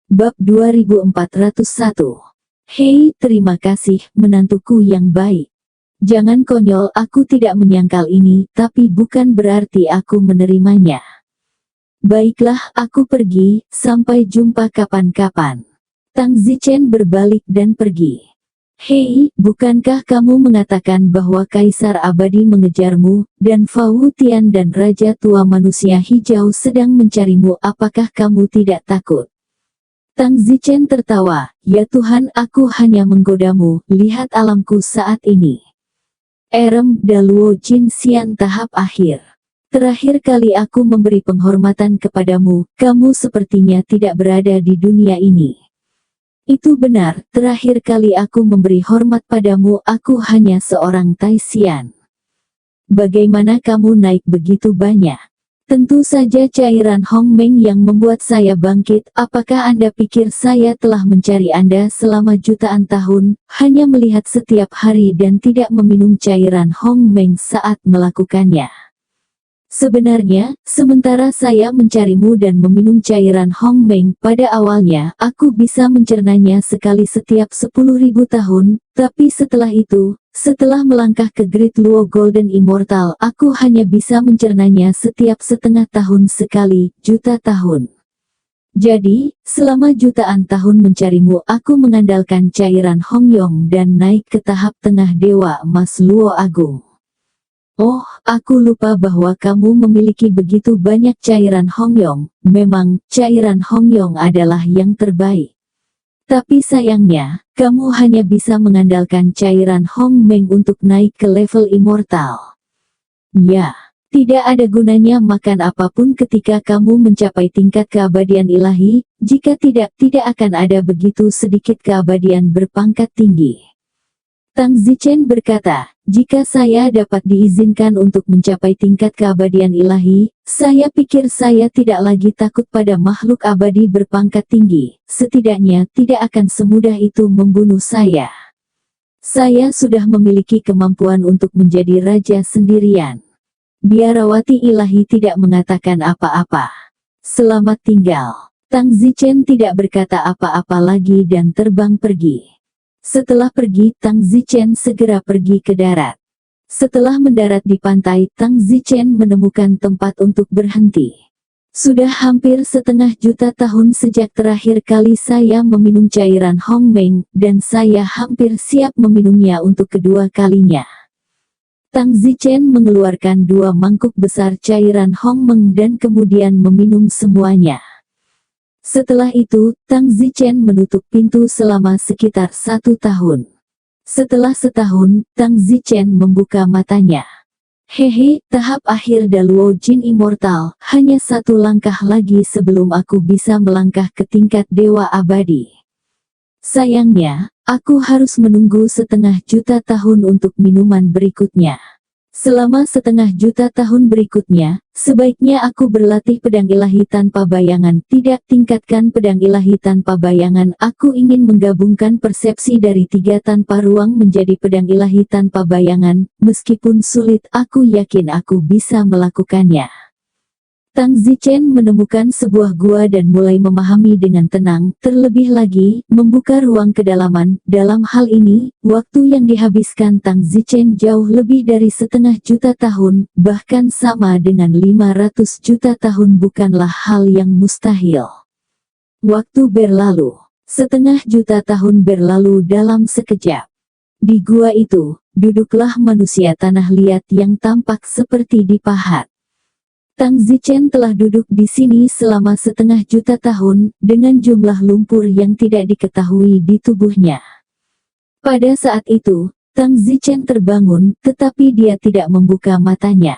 Bab 2401. Hei, terima kasih, menantuku yang baik. Jangan konyol, aku tidak menyangkal ini, tapi bukan berarti aku menerimanya. Baiklah, aku pergi, sampai jumpa kapan-kapan. Tang Zichen berbalik dan pergi. Hei, bukankah kamu mengatakan bahwa Kaisar Abadi mengejarmu, dan Fu Tian dan Raja Tua Manusia Hijau sedang mencarimu? Apakah kamu tidak takut? Tang Zichen tertawa, ya Tuhan, aku hanya menggodamu, lihat alamku saat ini. Erem Daluo Jin Xian tahap akhir. Terakhir kali aku memberi penghormatan kepadamu, kamu sepertinya tidak berada di dunia ini. Itu benar, terakhir kali aku memberi hormat padamu, aku hanya seorang Tai Xian. Bagaimana kamu naik begitu banyak? Tentu saja cairan Hong Meng yang membuat saya bangkit. Apakah Anda pikir saya telah mencari Anda selama jutaan tahun, hanya melihat setiap hari dan tidak meminum cairan Hong Meng saat melakukannya? Sebenarnya, sementara saya mencarimu dan meminum cairan Hong Meng, pada awalnya, aku bisa mencernanya sekali setiap 10.000 tahun, tapi setelah itu, setelah melangkah ke Great Luo Golden Immortal, aku hanya bisa mencernanya setiap setengah tahun sekali, juta tahun. Jadi, selama jutaan tahun mencarimu, aku mengandalkan cairan Hong Yong dan naik ke tahap tengah Dewa Emas Luo Agung. Oh, aku lupa bahwa kamu memiliki begitu banyak cairan Hong Yong. Memang, cairan Hong Yong adalah yang terbaik. Tapi sayangnya, kamu hanya bisa mengandalkan cairan Hong Meng untuk naik ke level immortal. Ya, tidak ada gunanya makan apapun ketika kamu mencapai tingkat keabadian ilahi, jika tidak akan ada begitu sedikit keabadian berpangkat tinggi. Tang Zichen berkata, jika saya dapat diizinkan untuk mencapai tingkat keabadian ilahi, saya pikir saya tidak lagi takut pada makhluk abadi berpangkat tinggi, setidaknya tidak akan semudah itu membunuh saya. Saya sudah memiliki kemampuan untuk menjadi raja sendirian. Biarawati ilahi tidak mengatakan apa-apa. Selamat tinggal. Tang Zichen tidak berkata apa-apa lagi dan terbang pergi. Setelah pergi, Tang Zichen segera pergi ke darat. Setelah mendarat di pantai, Tang Zichen menemukan tempat untuk berhenti. Sudah hampir setengah juta tahun sejak terakhir kali saya meminum cairan Hong Meng, dan saya hampir siap meminumnya untuk kedua kalinya. Tang Zichen mengeluarkan 2 mangkuk besar cairan Hong Meng dan kemudian meminum semuanya. Setelah itu, Tang Zichen menutup pintu selama sekitar 1 tahun. Setelah setahun, Tang Zichen membuka matanya. Hehe, tahap akhir Daluo Jin Immortal, hanya 1 langkah lagi sebelum aku bisa melangkah ke tingkat Dewa Abadi. Sayangnya, aku harus menunggu setengah juta tahun untuk minuman berikutnya. Selama setengah juta tahun berikutnya, sebaiknya aku berlatih pedang ilahi tanpa bayangan. Tidak tingkatkan pedang ilahi tanpa bayangan. Aku ingin menggabungkan persepsi dari 3 tanpa ruang menjadi pedang ilahi tanpa bayangan. Meskipun sulit, aku yakin aku bisa melakukannya. Tang Zichen menemukan sebuah gua dan mulai memahami dengan tenang, terlebih lagi, membuka ruang kedalaman. Dalam hal ini, waktu yang dihabiskan Tang Zichen jauh lebih dari setengah juta tahun, bahkan sama dengan 500 juta tahun bukanlah hal yang mustahil. Waktu berlalu. Setengah juta tahun berlalu dalam sekejap. Di gua itu, duduklah manusia tanah liat yang tampak seperti dipahat. Tang Zichen telah duduk di sini selama setengah juta tahun, dengan jumlah lumpur yang tidak diketahui di tubuhnya. Pada saat itu, Tang Zichen terbangun, tetapi dia tidak membuka matanya.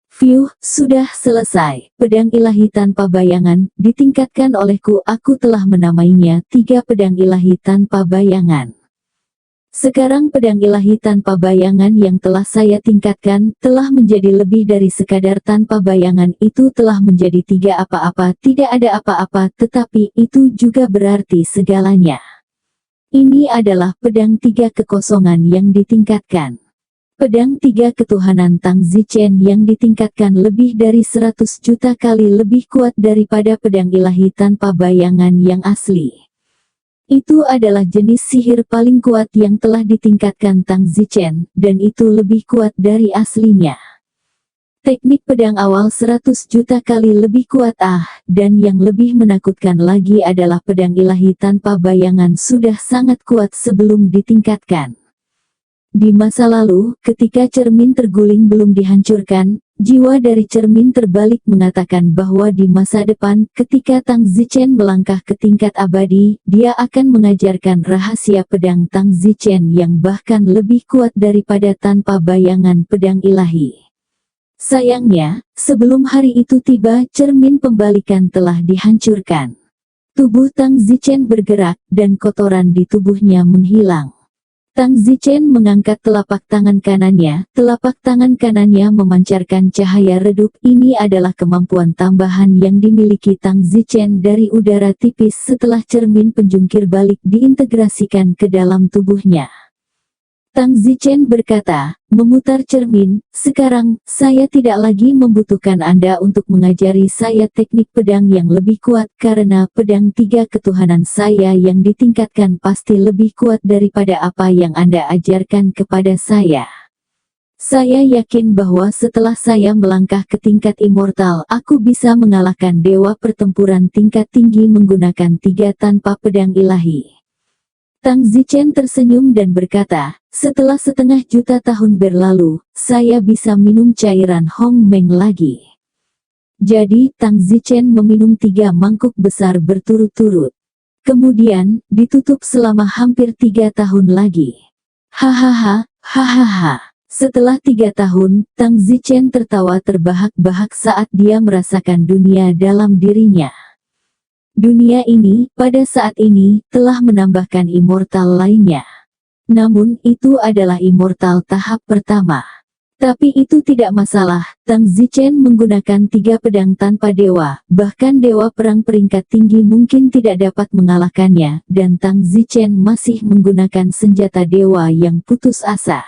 Fiuh, sudah selesai. Pedang ilahi tanpa bayangan, ditingkatkan olehku. Aku telah menamainya 3 pedang ilahi tanpa bayangan. Sekarang pedang ilahi tanpa bayangan yang telah saya tingkatkan, telah menjadi lebih dari sekadar tanpa bayangan. Itu telah menjadi 3 apa-apa. Tidak ada apa-apa, tetapi itu juga berarti segalanya. Ini adalah pedang 3 kekosongan yang ditingkatkan. Pedang tiga ketuhanan Tang Zichen yang ditingkatkan lebih dari 100 juta kali lebih kuat daripada pedang ilahi tanpa bayangan yang asli. Itu adalah jenis sihir paling kuat yang telah ditingkatkan Tang Zichen, dan itu lebih kuat dari aslinya. Teknik pedang awal 100 juta kali lebih kuat dan yang lebih menakutkan lagi adalah pedang ilahi tanpa bayangan sudah sangat kuat sebelum ditingkatkan. Di masa lalu, ketika cermin terguling belum dihancurkan, jiwa dari cermin terbalik mengatakan bahwa di masa depan, ketika Tang Zichen melangkah ke tingkat abadi, dia akan mengajarkan rahasia pedang Tang Zichen yang bahkan lebih kuat daripada tanpa bayangan pedang ilahi. Sayangnya, sebelum hari itu tiba, cermin pembalikan telah dihancurkan. Tubuh Tang Zichen bergerak, dan kotoran di tubuhnya menghilang. Tang Zichen mengangkat telapak tangan kanannya memancarkan cahaya redup. Ini adalah kemampuan tambahan yang dimiliki Tang Zichen dari udara tipis setelah cermin penjungkir balik diintegrasikan ke dalam tubuhnya. Tang Zichen berkata, memutar cermin, sekarang, saya tidak lagi membutuhkan Anda untuk mengajari saya teknik pedang yang lebih kuat karena pedang tiga ketuhanan saya yang ditingkatkan pasti lebih kuat daripada apa yang Anda ajarkan kepada saya. Saya yakin bahwa setelah saya melangkah ke tingkat immortal, aku bisa mengalahkan dewa pertempuran tingkat tinggi menggunakan tiga tanpa pedang ilahi. Tang Zichen tersenyum dan berkata, setelah 1,5 juta tahun berlalu, saya bisa minum cairan Hong Meng lagi. Jadi, Tang Zichen meminum 3 mangkuk besar berturut-turut. Kemudian, ditutup selama hampir 3 tahun lagi. Hahaha, hahaha. Setelah 3 tahun, Tang Zichen tertawa terbahak-bahak saat dia merasakan dunia dalam dirinya. Dunia ini, pada saat ini, telah menambahkan immortal lainnya. Namun, itu adalah immortal tahap pertama. Tapi itu tidak masalah, Tang Zichen menggunakan 3 pedang tanpa dewa, bahkan dewa perang peringkat tinggi mungkin tidak dapat mengalahkannya, dan Tang Zichen masih menggunakan senjata dewa yang putus asa.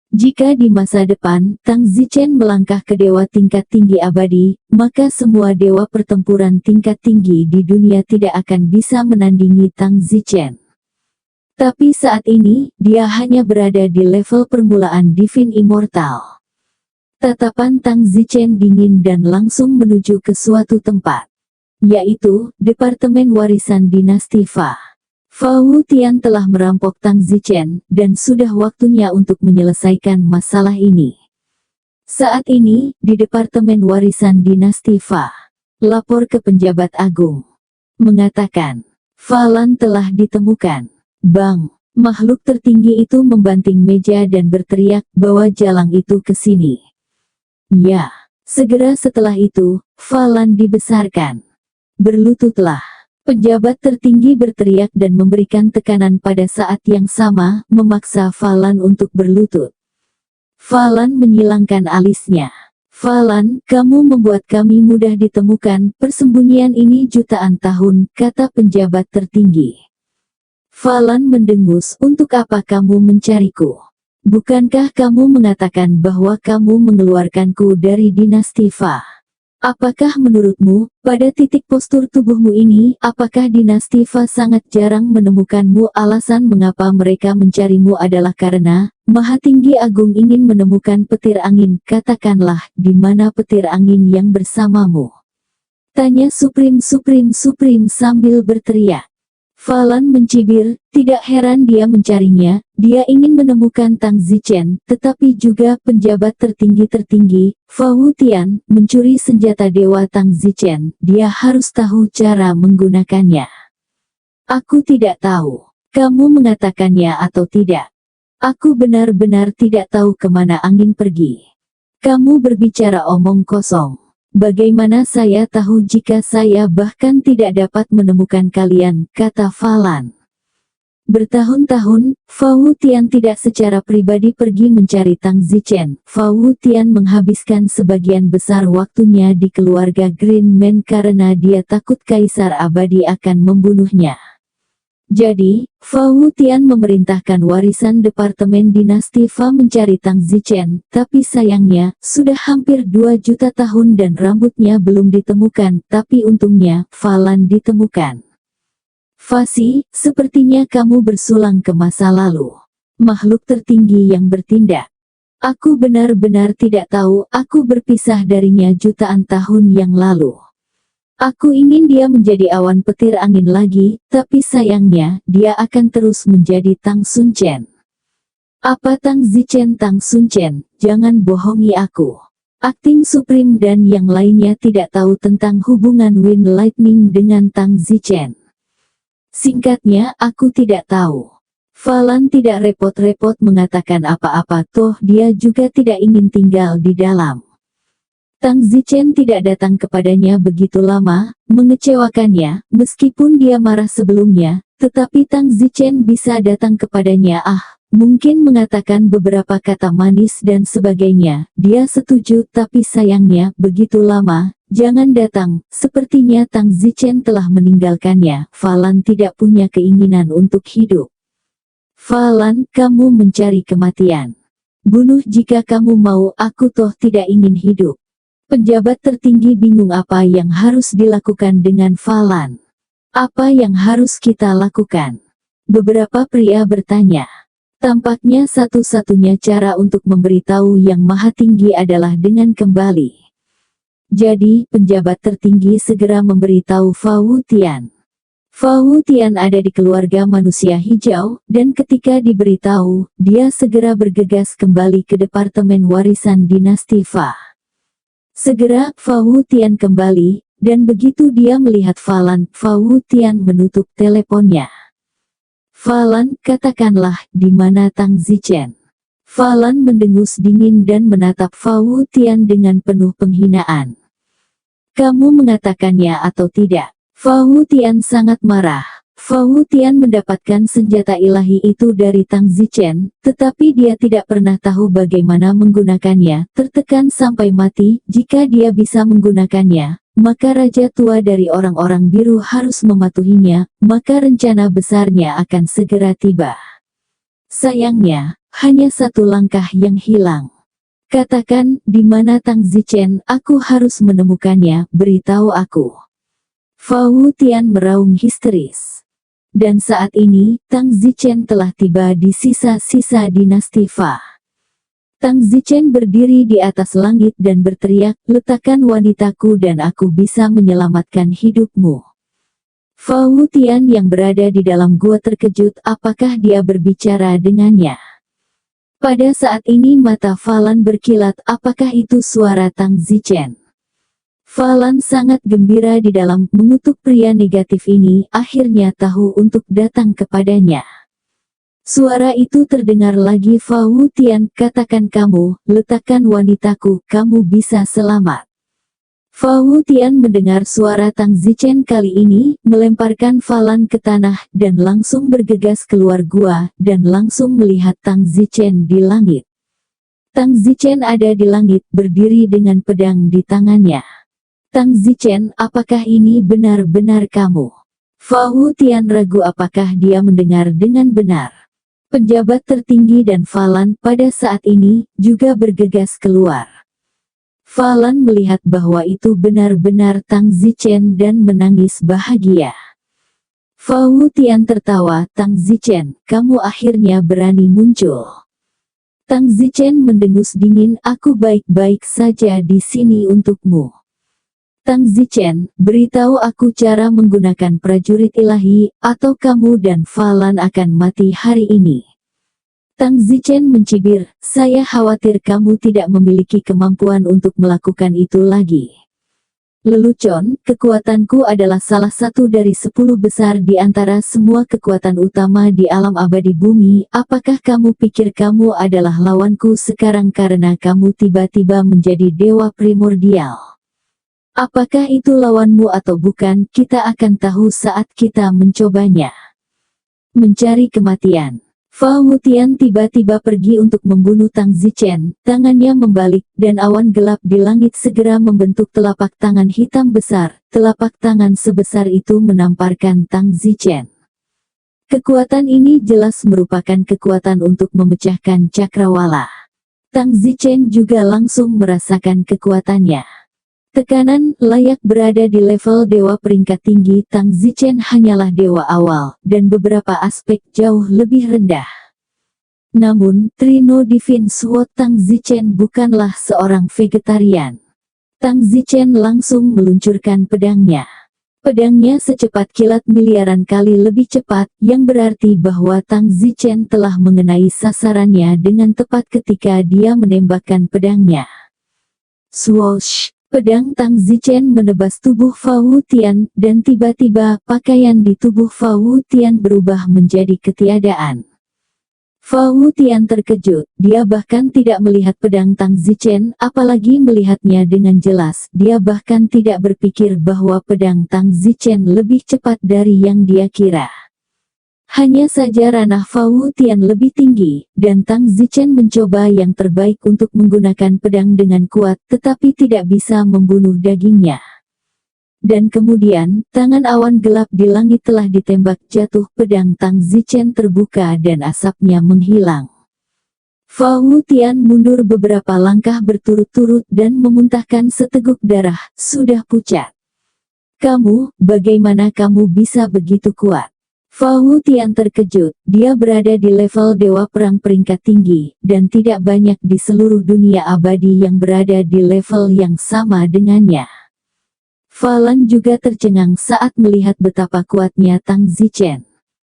Jika di masa depan, Tang Zichen melangkah ke dewa tingkat tinggi abadi, maka semua dewa pertempuran tingkat tinggi di dunia tidak akan bisa menandingi Tang Zichen. Tapi saat ini, dia hanya berada di level permulaan Divine Immortal. Tatapan Tang Zichen dingin dan langsung menuju ke suatu tempat, yaitu Departemen Warisan Dinasti Fa. Fa Wutian telah merampok Tang Zichen, dan sudah waktunya untuk menyelesaikan masalah ini. Saat ini, di Departemen Warisan Dinasti Fa, lapor ke penjabat agung. Mengatakan, Falan telah ditemukan. Bang! Makhluk tertinggi itu membanting meja dan berteriak, bawa jalang itu ke sini. Ya, segera setelah itu, Falan dibesarkan. Berlututlah. Pejabat tertinggi berteriak dan memberikan tekanan pada saat yang sama, memaksa Falan untuk berlutut. Falan menyilangkan alisnya. Falan, kamu membuat kami mudah ditemukan, persembunyian ini jutaan tahun, kata penjabat tertinggi. Falan mendengus, untuk apa kamu mencariku? Bukankah kamu mengatakan bahwa kamu mengeluarkanku dari dinasti Fa? Apakah menurutmu, pada titik postur tubuhmu ini, apakah dinasti Fa sangat jarang menemukanmu? Alasan mengapa mereka mencarimu adalah karena, Maha Tinggi Agung ingin menemukan petir angin, katakanlah, di mana petir angin yang bersamamu? Tanya Supreme sambil berteriak. Falan mencibir, tidak heran dia mencarinya, dia ingin menemukan Tang Zichen, tetapi juga penjabat tertinggi Fa Wutian, mencuri senjata dewa Tang Zichen, dia harus tahu cara menggunakannya. Aku tidak tahu. Kamu mengatakannya atau tidak? Aku benar-benar tidak tahu kemana angin pergi. Kamu berbicara omong kosong. Bagaimana saya tahu jika saya bahkan tidak dapat menemukan kalian, kata Falan. Bertahun-tahun, Fa Wutian tidak secara pribadi pergi mencari Tang Zichen. Fa Wutian menghabiskan sebagian besar waktunya di keluarga Green Man karena dia takut Kaisar Abadi akan membunuhnya. Jadi, Fu Tian memerintahkan warisan Departemen Dinasti Fa mencari Tang Zichen, tapi sayangnya, sudah hampir 2 juta tahun dan rambutnya belum ditemukan, tapi untungnya, Falan ditemukan. Fasi, sepertinya kamu bersulang ke masa lalu. Makhluk tertinggi yang bertindak. Aku benar-benar tidak tahu, aku berpisah darinya jutaan tahun yang lalu. Aku ingin dia menjadi awan petir angin lagi, tapi sayangnya, dia akan terus menjadi Tang Sunchen. Apa Tang Zichen Tang Sunchen, jangan bohongi aku. Akting Supreme dan yang lainnya tidak tahu tentang hubungan Wind Lightning dengan Tang Zichen. Singkatnya, aku tidak tahu. Falan tidak repot-repot mengatakan apa-apa, toh dia juga tidak ingin tinggal di dalam. Tang Zichen tidak datang kepadanya begitu lama, mengecewakannya, meskipun dia marah sebelumnya, tetapi Tang Zichen bisa datang kepadanya mungkin mengatakan beberapa kata manis dan sebagainya, dia setuju tapi sayangnya, begitu lama, jangan datang, sepertinya Tang Zichen telah meninggalkannya, Falan tidak punya keinginan untuk hidup. Falan, kamu mencari kematian. Bunuh jika kamu mau, aku toh tidak ingin hidup. Penjabat tertinggi bingung apa yang harus dilakukan dengan Falan. Apa yang harus kita lakukan? Beberapa pria bertanya. Tampaknya satu-satunya cara untuk memberitahu Yang Maha Tinggi adalah dengan kembali. Jadi, penjabat tertinggi segera memberitahu Fu Tian. Fu Tian ada di keluarga manusia hijau, dan ketika diberitahu, dia segera bergegas kembali ke Departemen Warisan Dinasti Fa. Segera, Fu Tian kembali, dan begitu dia melihat Falan, Fu Tian menutup teleponnya. Falan, katakanlah, di mana Tang Zichen? Falan mendengus dingin dan menatap Fu Tian dengan penuh penghinaan. Kamu mengatakannya atau tidak? Fu Tian sangat marah. Fu Tian mendapatkan senjata ilahi itu dari Tang Zichen, tetapi dia tidak pernah tahu bagaimana menggunakannya, tertekan sampai mati. Jika dia bisa menggunakannya, maka Raja Tua dari orang-orang biru harus mematuhinya, maka rencana besarnya akan segera tiba. Sayangnya, hanya satu langkah yang hilang. Katakan, di mana Tang Zichen, aku harus menemukannya, beritahu aku. Fu Tian meraung histeris. Dan saat ini, Tang Zichen telah tiba di sisa-sisa dinasti Fa. Tang Zichen berdiri di atas langit dan berteriak, letakkan wanitaku dan aku bisa menyelamatkan hidupmu. Fu Tian yang berada di dalam gua terkejut, apakah dia berbicara dengannya? Pada saat ini mata Falan berkilat, apakah itu suara Tang Zichen? Falan sangat gembira di dalam mengutuk pria negatif ini, akhirnya tahu untuk datang kepadanya. Suara itu terdengar lagi, Fu Tian, katakan kamu, letakkan wanitaku, kamu bisa selamat. Fu Tian mendengar suara Tang Zichen kali ini, melemparkan Falan ke tanah, dan langsung bergegas keluar gua, dan langsung melihat Tang Zichen di langit. Tang Zichen ada di langit, berdiri dengan pedang di tangannya. Tang Zichen, apakah ini benar-benar kamu? Fu Tian ragu apakah dia mendengar dengan benar. Penjabat tertinggi dan Falan pada saat ini juga bergegas keluar. Falan melihat bahwa itu benar-benar Tang Zichen dan menangis bahagia. Fu Tian tertawa, Tang Zichen, kamu akhirnya berani muncul. Tang Zichen mendengus dingin, aku baik-baik saja di sini untukmu. Tang Zichen, beritahu aku cara menggunakan prajurit ilahi, atau kamu dan Falan akan mati hari ini. Tang Zichen mencibir, saya khawatir kamu tidak memiliki kemampuan untuk melakukan itu lagi. Lelucon, kekuatanku adalah salah satu dari 10 besar di antara semua kekuatan utama di alam abadi bumi. Apakah kamu pikir kamu adalah lawanku sekarang karena kamu tiba-tiba menjadi dewa primordial? Apakah itu lawanmu atau bukan, kita akan tahu saat kita mencobanya. Mencari kematian. Fu Tian tiba-tiba pergi untuk membunuh Tang Zichen, tangannya membalik, dan awan gelap di langit segera membentuk telapak tangan hitam besar. Telapak tangan sebesar itu menamparkan Tang Zichen. Kekuatan ini jelas merupakan kekuatan untuk memecahkan cakrawala. Tang Zichen juga langsung merasakan kekuatannya. Tekanan layak berada di level dewa peringkat tinggi. Tang Zichen hanyalah dewa awal, dan beberapa aspek jauh lebih rendah. Namun, Trino Divine Sword Tang Zichen bukanlah seorang vegetarian. Tang Zichen langsung meluncurkan pedangnya. Pedangnya secepat kilat miliaran kali lebih cepat, yang berarti bahwa Tang Zichen telah mengenai sasarannya dengan tepat ketika dia menembakkan pedangnya. Swoosh! Pedang Tang Zichen menebas tubuh Fa Wutian, dan tiba-tiba pakaian di tubuh Fa Wutian berubah menjadi ketiadaan. Fa Wutian terkejut, dia bahkan tidak melihat pedang Tang Zichen, apalagi melihatnya dengan jelas. Dia bahkan tidak berpikir bahwa pedang Tang Zichen lebih cepat dari yang dia kira. Hanya saja ranah Fa Wutian lebih tinggi, dan Tang Zichen mencoba yang terbaik untuk menggunakan pedang dengan kuat, tetapi tidak bisa membunuh dagingnya. Dan kemudian, tangan awan gelap di langit telah ditembak jatuh, pedang Tang Zichen terbuka dan asapnya menghilang. Fa Wutian mundur beberapa langkah berturut-turut dan memuntahkan seteguk darah, sudah pucat. Bagaimana kamu bisa begitu kuat? Fa Wutian terkejut, dia berada di level dewa perang peringkat tinggi, dan tidak banyak di seluruh dunia abadi yang berada di level yang sama dengannya. Falan juga tercengang saat melihat betapa kuatnya Tang Zichen.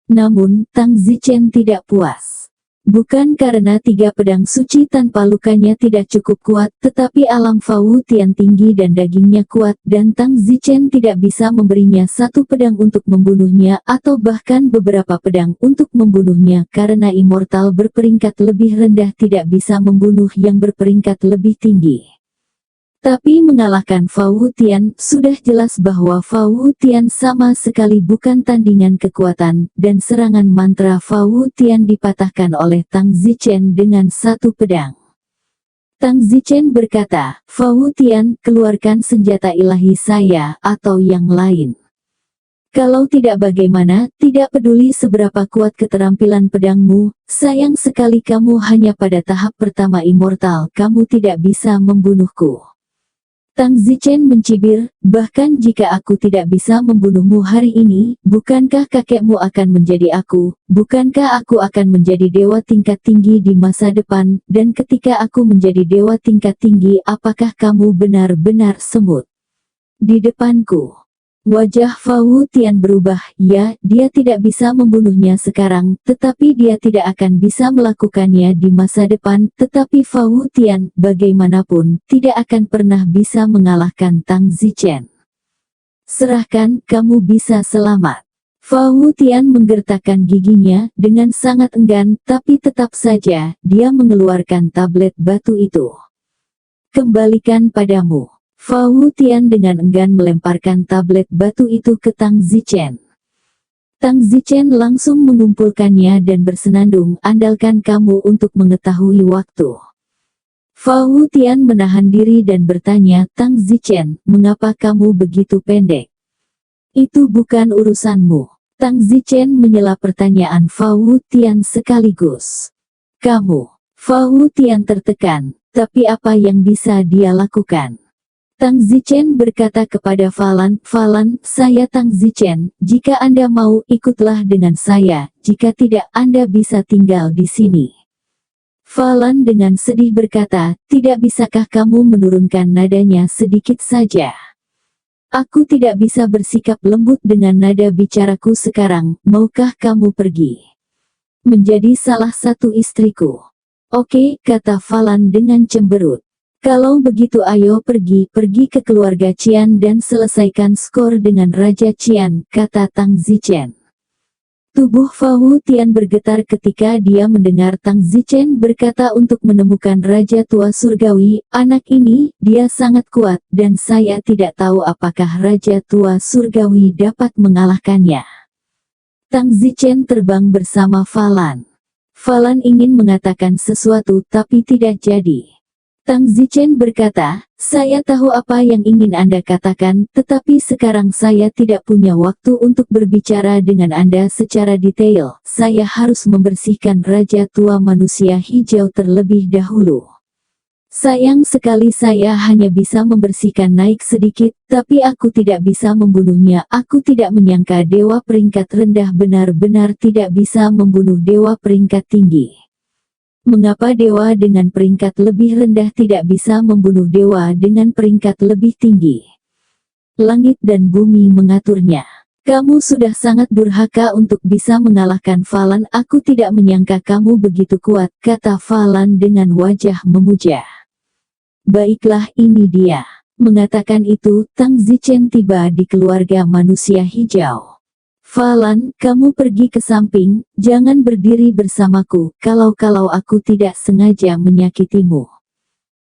Namun, Tang Zichen tidak puas. Bukan karena 3 pedang suci tanpa lukanya tidak cukup kuat, tetapi alam Fa Wutian tinggi dan dagingnya kuat, dan Tang Zichen tidak bisa memberinya 1 pedang untuk membunuhnya, atau bahkan beberapa pedang untuk membunuhnya, karena immortal berperingkat lebih rendah tidak bisa membunuh yang berperingkat lebih tinggi. Tapi mengalahkan Fa Wutian, sudah jelas bahwa Fa Wutian sama sekali bukan tandingan kekuatan, dan serangan mantra Fa Wutian dipatahkan oleh Tang Zichen dengan 1 pedang. Tang Zichen berkata, Fa Wutian, keluarkan senjata ilahi saya, atau yang lain. Kalau tidak bagaimana, tidak peduli seberapa kuat keterampilan pedangmu, sayang sekali kamu hanya pada tahap pertama immortal, kamu tidak bisa membunuhku. Tang Zichen mencibir, bahkan jika aku tidak bisa membunuhmu hari ini, bukankah kakekmu akan menjadi aku, bukankah aku akan menjadi dewa tingkat tinggi di masa depan, dan ketika aku menjadi dewa tingkat tinggi apakah kamu benar-benar semut di depanku? Wajah Fa Wutian berubah, ya, dia tidak bisa membunuhnya sekarang, tetapi dia tidak akan bisa melakukannya di masa depan, tetapi Fa Wutian, bagaimanapun, tidak akan pernah bisa mengalahkan Tang Zichen. Serahkan, kamu bisa selamat. Fa Wutian menggertakkan giginya, dengan sangat enggan, tapi tetap saja, dia mengeluarkan tablet batu itu. Kembalikan padamu. Fa Wutian dengan enggan melemparkan tablet batu itu ke Tang Zichen. Tang Zichen langsung mengumpulkannya dan bersenandung, andalkan kamu untuk mengetahui waktu. Fa Wutian menahan diri dan bertanya, Tang Zichen, mengapa kamu begitu pendek? Itu bukan urusanmu. Tang Zichen menyela pertanyaan Fa Wutian sekaligus. Fa Wutian tertekan, tapi apa yang bisa dia lakukan? Tang Zichen berkata kepada Falan, saya Tang Zichen, jika Anda mau, ikutlah dengan saya, jika tidak, Anda bisa tinggal di sini. Falan dengan sedih berkata, tidak bisakah kamu menurunkan nadanya sedikit saja? Aku tidak bisa bersikap lembut dengan nada bicaraku sekarang, maukah kamu pergi menjadi salah satu istriku? Oke, kata Falan dengan cemberut. Kalau begitu ayo pergi ke keluarga Qian dan selesaikan skor dengan Raja Qian, kata Tang Zichen. Tubuh Fa Wutian bergetar ketika dia mendengar Tang Zichen berkata untuk menemukan Raja Tua Surgawi, anak ini, dia sangat kuat, dan saya tidak tahu apakah Raja Tua Surgawi dapat mengalahkannya. Tang Zichen terbang bersama Falan. Falan ingin mengatakan sesuatu tapi tidak jadi. Tang Zichen berkata, saya tahu apa yang ingin Anda katakan, tetapi sekarang saya tidak punya waktu untuk berbicara dengan Anda secara detail. Saya harus membersihkan Raja Tua Manusia Hijau terlebih dahulu. Sayang sekali saya hanya bisa membersihkan naik sedikit, tapi aku tidak bisa membunuhnya. Aku tidak menyangka dewa peringkat rendah benar-benar tidak bisa membunuh dewa peringkat tinggi. Mengapa dewa dengan peringkat lebih rendah tidak bisa membunuh dewa dengan peringkat lebih tinggi? Langit dan bumi mengaturnya. Kamu sudah sangat durhaka untuk bisa mengalahkan Falan. Aku tidak menyangka kamu begitu kuat, kata Falan dengan wajah memuja. Baiklah, ini dia. Mengatakan itu, Tang Zichen tiba di keluarga manusia hijau. Falan, kamu pergi ke samping, jangan berdiri bersamaku, kalau aku tidak sengaja menyakitimu.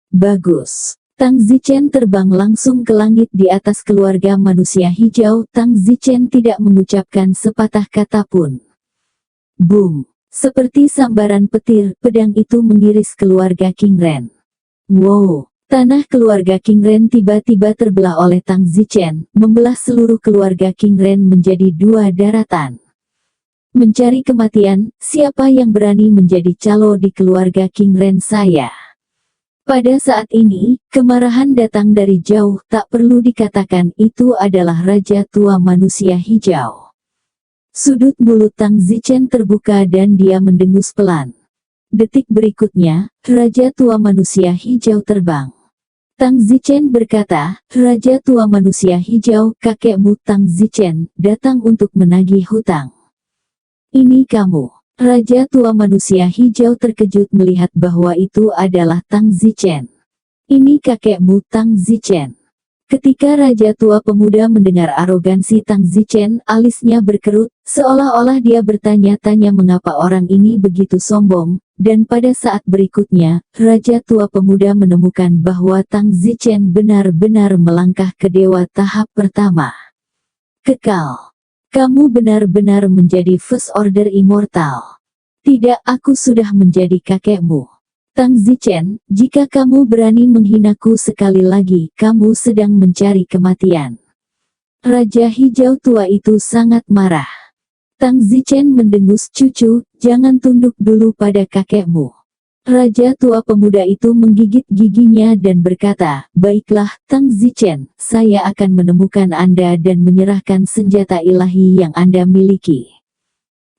Bagus. Tang Zichen terbang langsung ke langit di atas keluarga manusia hijau. Tang Zichen tidak mengucapkan sepatah kata pun. Boom. Seperti sambaran petir, pedang itu mengiris keluarga King Ren. Wow. Tanah keluarga King Ren tiba-tiba terbelah oleh Tang Zichen, membelah seluruh keluarga King Ren menjadi dua daratan. Mencari kematian, siapa yang berani menjadi calo di keluarga King Ren saya? Pada saat ini, kemarahan datang dari jauh, tak perlu dikatakan itu adalah Raja Tua Manusia Hijau. Sudut mulut Tang Zichen terbuka dan dia mendengus pelan. Detik berikutnya, Raja Tua Manusia Hijau terbang. Tang Zichen berkata, Raja Tua Manusia Hijau, kakekmu Tang Zichen, datang untuk menagih hutang. Ini kamu. Raja Tua Manusia Hijau terkejut melihat bahwa itu adalah Tang Zichen. Ini kakekmu Tang Zichen. Ketika Raja Tua Pemuda mendengar arogansi Tang Zichen, alisnya berkerut, seolah-olah dia bertanya-tanya mengapa orang ini begitu sombong. Dan pada saat berikutnya, Raja Tua Pemuda menemukan bahwa Tang Zichen benar-benar melangkah ke dewa tahap pertama. Kekal. Kamu benar-benar menjadi First Order Immortal. Tidak, aku sudah menjadi kakekmu. Tang Zichen, jika kamu berani menghinaku sekali lagi, kamu sedang mencari kematian. Raja Hijau Tua itu sangat marah. Tang Zichen mendengus, cucu, jangan tunduk dulu pada kakekmu. Raja Tua Pemuda itu menggigit giginya dan berkata, baiklah, Tang Zichen, saya akan menemukan Anda dan menyerahkan senjata ilahi yang Anda miliki.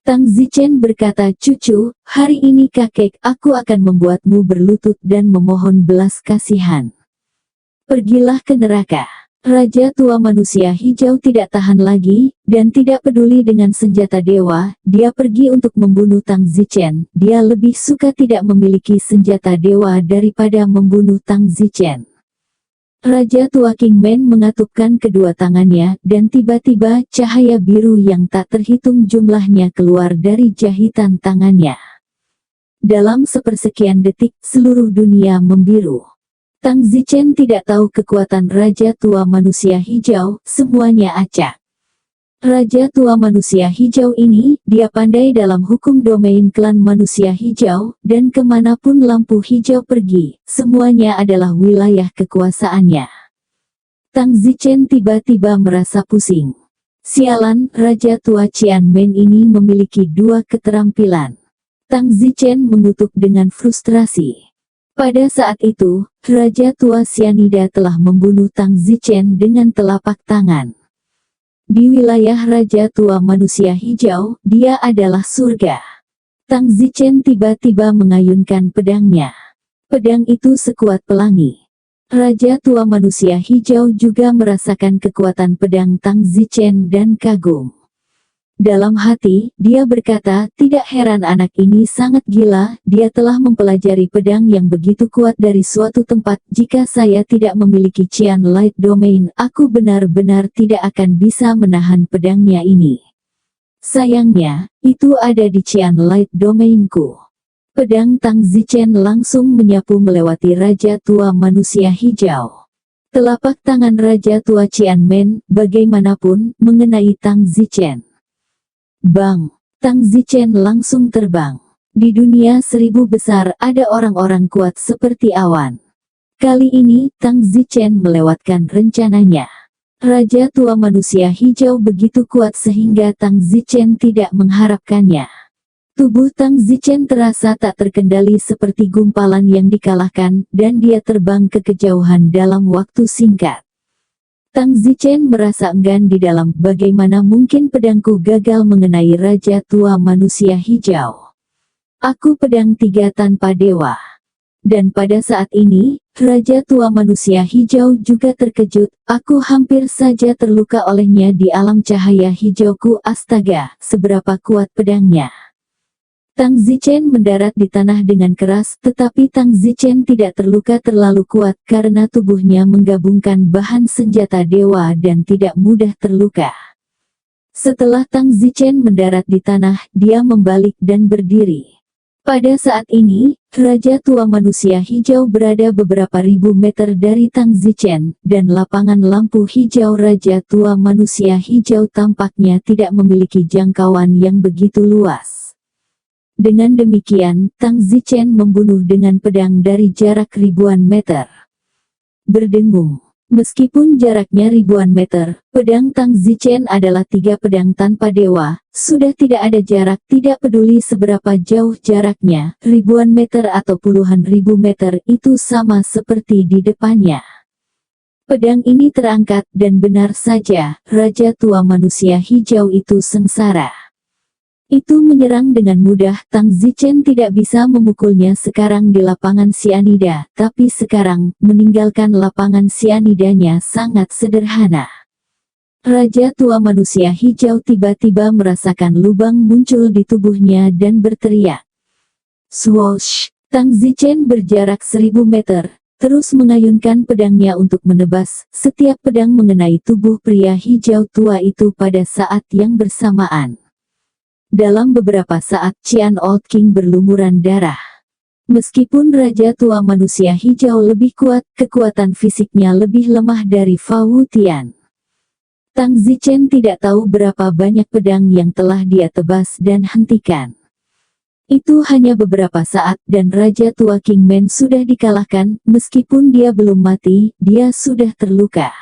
Tang Zichen berkata, cucu, hari ini kakek, aku akan membuatmu berlutut dan memohon belas kasihan. Pergilah ke neraka. Raja Tua Manusia Hijau tidak tahan lagi, dan tidak peduli dengan senjata dewa, dia pergi untuk membunuh Tang Zichen. Dia lebih suka tidak memiliki senjata dewa daripada membunuh Tang Zichen. Raja Tua Kingman mengatupkan kedua tangannya, dan tiba-tiba cahaya biru yang tak terhitung jumlahnya keluar dari jahitan tangannya. Dalam sepersekian detik, seluruh dunia membiru. Tang Zichen tidak tahu kekuatan Raja Tua Manusia Hijau, semuanya acak. Raja Tua Manusia Hijau ini, dia pandai dalam hukum domain klan manusia hijau, dan kemanapun lampu hijau pergi, semuanya adalah wilayah kekuasaannya. Tang Zichen tiba-tiba merasa pusing. Sialan, Raja Tua Qianmen ini memiliki dua keterampilan. Tang Zichen mengutuk dengan frustrasi. Pada saat itu, Raja Tua Cyanida telah membunuh Tang Zichen dengan telapak tangan. Di wilayah Raja Tua Manusia Hijau, dia adalah surga. Tang Zichen tiba-tiba mengayunkan pedangnya. Pedang itu sekuat pelangi. Raja Tua Manusia Hijau juga merasakan kekuatan pedang Tang Zichen dan kagum. Dalam hati, dia berkata, tidak heran anak ini sangat gila, dia telah mempelajari pedang yang begitu kuat dari suatu tempat. Jika saya tidak memiliki Qian Light Domain, aku benar-benar tidak akan bisa menahan pedangnya ini. Sayangnya, itu ada di Qian Light Domainku. Pedang Tang Zichen langsung menyapu melewati Raja Tua Manusia Hijau. Telapak tangan Raja Tua Qianmen, bagaimanapun, mengenai Tang Zichen. Bang! Tang Zichen langsung terbang. Di dunia 1000 besar ada orang-orang kuat seperti awan. Kali ini, Tang Zichen melewatkan rencananya. Raja tua manusia hijau begitu kuat sehingga Tang Zichen tidak mengharapkannya. Tubuh Tang Zichen terasa tak terkendali seperti gumpalan yang dikalahkan, dan dia terbang ke kejauhan dalam waktu singkat. Tang Zichen merasa enggan di dalam, bagaimana mungkin pedangku gagal mengenai Raja tua manusia hijau. Aku pedang 3 tanpa dewa. Dan pada saat ini, Raja tua manusia hijau juga terkejut, aku hampir saja terluka olehnya di alam cahaya hijauku. Astaga, seberapa kuat pedangnya. Tang Zichen mendarat di tanah dengan keras, tetapi Tang Zichen tidak terluka terlalu kuat karena tubuhnya menggabungkan bahan senjata dewa dan tidak mudah terluka. Setelah Tang Zichen mendarat di tanah, dia membalik dan berdiri. Pada saat ini, Raja tua manusia hijau berada beberapa ribu meter dari Tang Zichen, dan lapangan lampu hijau Raja tua manusia hijau tampaknya tidak memiliki jangkauan yang begitu luas. Dengan demikian, Tang Zichen membunuh dengan pedang dari jarak ribuan meter. Berdengung. Meskipun jaraknya ribuan meter, pedang Tang Zichen adalah 3 pedang tanpa dewa, sudah tidak ada jarak, tidak peduli seberapa jauh jaraknya, ribuan meter atau puluhan ribu meter itu sama seperti di depannya. Pedang ini terangkat dan benar saja, Raja tua manusia hijau itu sengsara. Itu menyerang dengan mudah. Tang Zichen tidak bisa memukulnya sekarang di lapangan sianida, tapi sekarang, meninggalkan lapangan sianidanya sangat sederhana. Raja tua manusia hijau tiba-tiba merasakan lubang muncul di tubuhnya dan berteriak. Swoosh! Tang Zichen berjarak 1000 meter, terus mengayunkan pedangnya untuk menebas. Setiap pedang mengenai tubuh pria hijau tua itu pada saat yang bersamaan. Dalam beberapa saat, Qian Old King berlumuran darah. Meskipun Raja tua manusia hijau lebih kuat, kekuatan fisiknya lebih lemah dari Fa Wutian. Tang Zichen tidak tahu berapa banyak pedang yang telah dia tebas dan hentikan. Itu hanya beberapa saat, dan Raja tua King Men sudah dikalahkan. Meskipun dia belum mati, dia sudah terluka.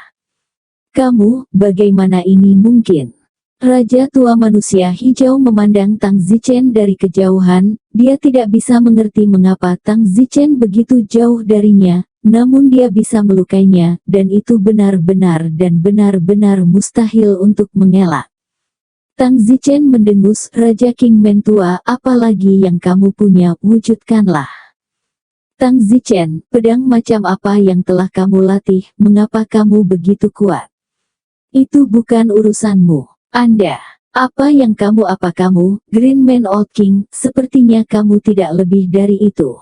Kamu, bagaimana ini mungkin? Raja tua manusia hijau memandang Tang Zichen dari kejauhan. Dia tidak bisa mengerti mengapa Tang Zichen begitu jauh darinya, namun dia bisa melukainya, dan itu benar-benar dan benar-benar mustahil untuk mengelak. Tang Zichen mendengus, Raja King Men tua, apalagi yang kamu punya, wujudkanlah. Tang Zichen, pedang macam apa yang telah kamu latih, mengapa kamu begitu kuat? Itu bukan urusanmu. Anda, apa kamu, Green Man Old King, sepertinya kamu tidak lebih dari itu.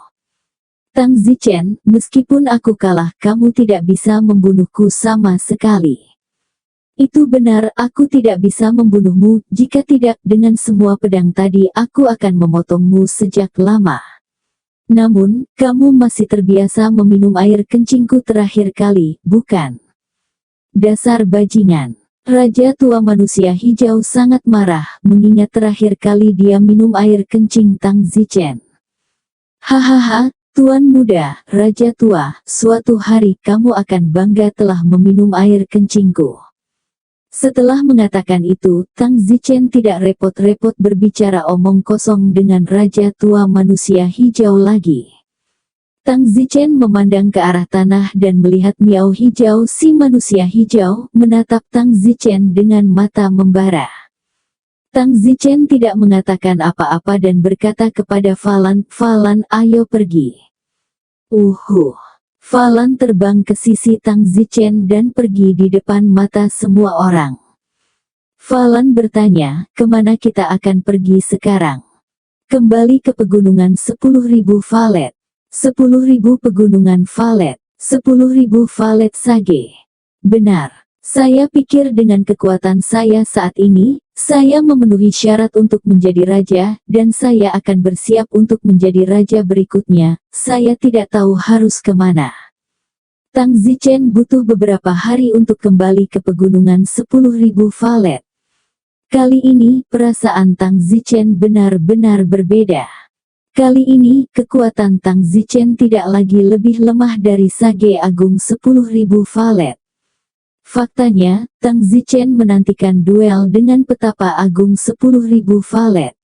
Tang Zichen, meskipun aku kalah, kamu tidak bisa membunuhku sama sekali. Itu benar, aku tidak bisa membunuhmu, jika tidak, dengan semua pedang tadi aku akan memotongmu sejak lama. Namun, kamu masih terbiasa meminum air kencingku terakhir kali, bukan? Dasar bajingan. Raja tua manusia hijau sangat marah, mengingat terakhir kali dia minum air kencing Tang Zichen. Hahaha, Tuan muda, Raja tua, suatu hari kamu akan bangga telah meminum air kencingku. Setelah mengatakan itu, Tang Zichen tidak repot-repot berbicara omong kosong dengan Raja tua manusia hijau lagi. Tang Zichen memandang ke arah tanah dan melihat Miao hijau si manusia hijau, menatap Tang Zichen dengan mata membara. Tang Zichen tidak mengatakan apa-apa dan berkata kepada Falan, Falan, ayo pergi. Falan terbang ke sisi Tang Zichen dan pergi di depan mata semua orang. Falan bertanya, kemana kita akan pergi sekarang? Kembali ke pegunungan 10.000 valet. 10.000 pegunungan valet. 10.000 valet sage. Benar. Saya pikir dengan kekuatan saya saat ini, saya memenuhi syarat untuk menjadi raja, dan saya akan bersiap untuk menjadi raja berikutnya. Saya tidak tahu harus kemana. Tang Zichen butuh beberapa hari untuk kembali ke pegunungan 10.000 valet. Kali ini, perasaan Tang Zichen benar-benar berbeda. Kali ini, kekuatan Tang Zichen tidak lagi lebih lemah dari Sage Agung 10.000 valet. Faktanya, Tang Zichen menantikan duel dengan petapa agung 10.000 valet.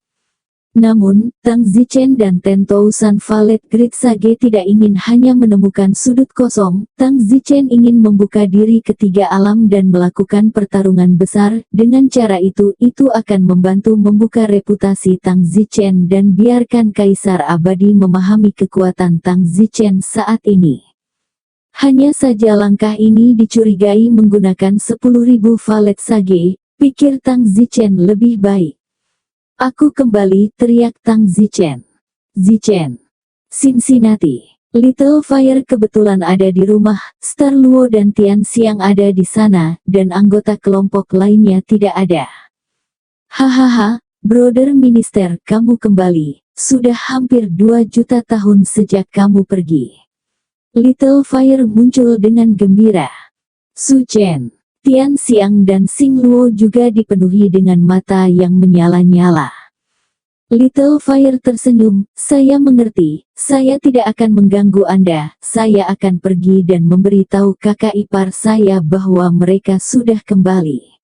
Namun, Tang Zichen dan 10,000 valet Great Sage tidak ingin hanya menemukan sudut kosong. Tang Zichen ingin membuka diri ketiga alam dan melakukan pertarungan besar. Dengan cara itu akan membantu membuka reputasi Tang Zichen dan biarkan Kaisar Abadi memahami kekuatan Tang Zichen saat ini. Hanya saja langkah ini dicurigai menggunakan 10.000 valet Sage, pikir Tang Zichen lebih baik. Aku kembali, teriak Tang Zichen. Zichen. Cincinnati. Little Fire kebetulan ada di rumah, Star Luo dan Tian Xiang ada di sana, dan anggota kelompok lainnya tidak ada. Hahaha, Brother Minister, kamu kembali. Sudah hampir 2 juta tahun sejak kamu pergi. Little Fire muncul dengan gembira. Su Chen, Tian Xiang dan Xing Luo juga dipenuhi dengan mata yang menyala-nyala. Little Fire tersenyum, saya mengerti, saya tidak akan mengganggu Anda, saya akan pergi dan memberitahu kakak ipar saya bahwa mereka sudah kembali.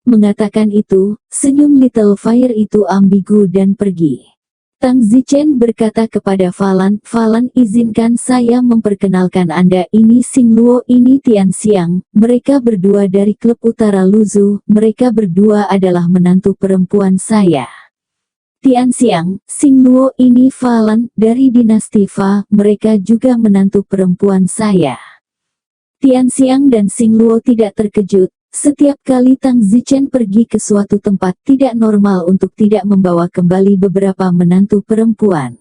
Mengatakan itu, senyum Little Fire itu ambigu dan pergi. Tang Zichen berkata kepada Falan, Falan izinkan saya memperkenalkan Anda, ini Xing Luo, ini Tian Xiang, mereka berdua dari klub Utara Luzu, mereka berdua adalah menantu perempuan saya. Tian Xiang, Xing Luo, ini Falan, dari dinasti Fa, mereka juga menantu perempuan saya. Tian Xiang dan Xing Luo tidak terkejut. Setiap kali Tang Zichen pergi ke suatu tempat tidak normal untuk tidak membawa kembali beberapa menantu perempuan.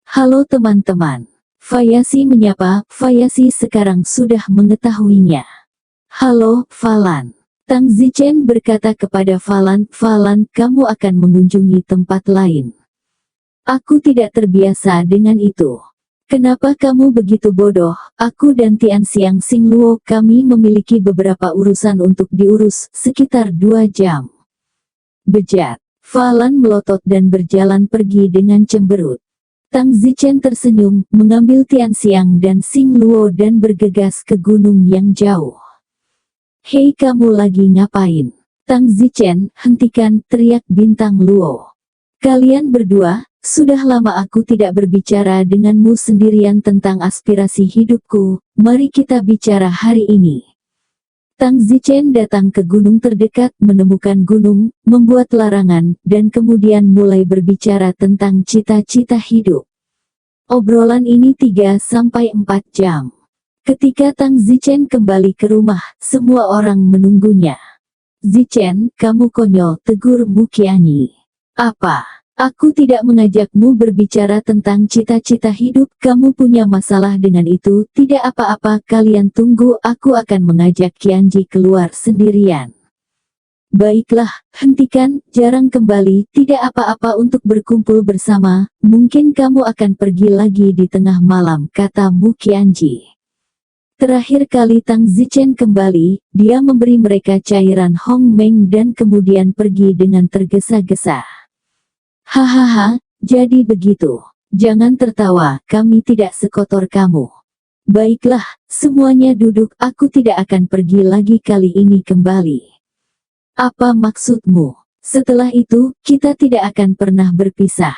Halo teman-teman. Fayasi menyapa, Fayasi sekarang sudah mengetahuinya. Halo, Falan. Tang Zichen berkata kepada Falan, Falan, kamu akan mengunjungi tempat lain. Aku tidak terbiasa dengan itu. Kenapa kamu begitu bodoh? Aku dan Tian Xiang Xing Luo, kami memiliki beberapa urusan untuk diurus, sekitar 2 jam. Bejat. Falan melotot dan berjalan pergi dengan cemberut. Tang Zichen tersenyum, mengambil Tian Xiang dan Xing Luo dan bergegas ke gunung yang jauh. Hei, kamu lagi ngapain? Tang Zichen, hentikan, teriak Bintang Luo. Kalian berdua, sudah lama aku tidak berbicara denganmu sendirian tentang aspirasi hidupku, mari kita bicara hari ini. Tang Zichen datang ke gunung terdekat, menemukan gunung, membuat larangan, dan kemudian mulai berbicara tentang cita-cita hidup. Obrolan ini 3-4 jam. Ketika Tang Zichen kembali ke rumah, semua orang menunggunya. Zichen, kamu konyol, tegur Mu Qianyi. Apa? Aku tidak mengajakmu berbicara tentang cita-cita hidup, kamu punya masalah dengan itu, tidak apa-apa, kalian tunggu, aku akan mengajak Qianji keluar sendirian. Baiklah, hentikan, jarang kembali, tidak apa-apa untuk berkumpul bersama, mungkin kamu akan pergi lagi di tengah malam, kata Mu Qianji. Terakhir kali Tang Zichen kembali, dia memberi mereka cairan Hong Meng dan kemudian pergi dengan tergesa-gesa. Hahaha, jadi begitu. Jangan tertawa, kami tidak sekotor kamu. Baiklah, semuanya duduk, aku tidak akan pergi lagi kali ini kembali. Apa maksudmu? Setelah itu, kita tidak akan pernah berpisah.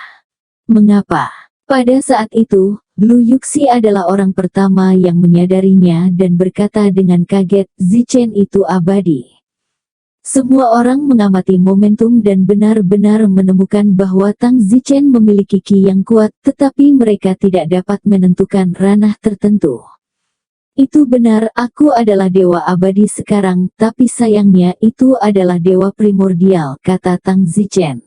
Mengapa? Pada saat itu, Lu Yuxi adalah orang pertama yang menyadarinya dan berkata dengan kaget, Zichen itu abadi. Semua orang mengamati momentum dan benar-benar menemukan bahwa Tang Zichen memiliki ki yang kuat, tetapi mereka tidak dapat menentukan ranah tertentu. Itu benar, aku adalah dewa abadi sekarang, tapi sayangnya itu adalah dewa primordial, kata Tang Zichen.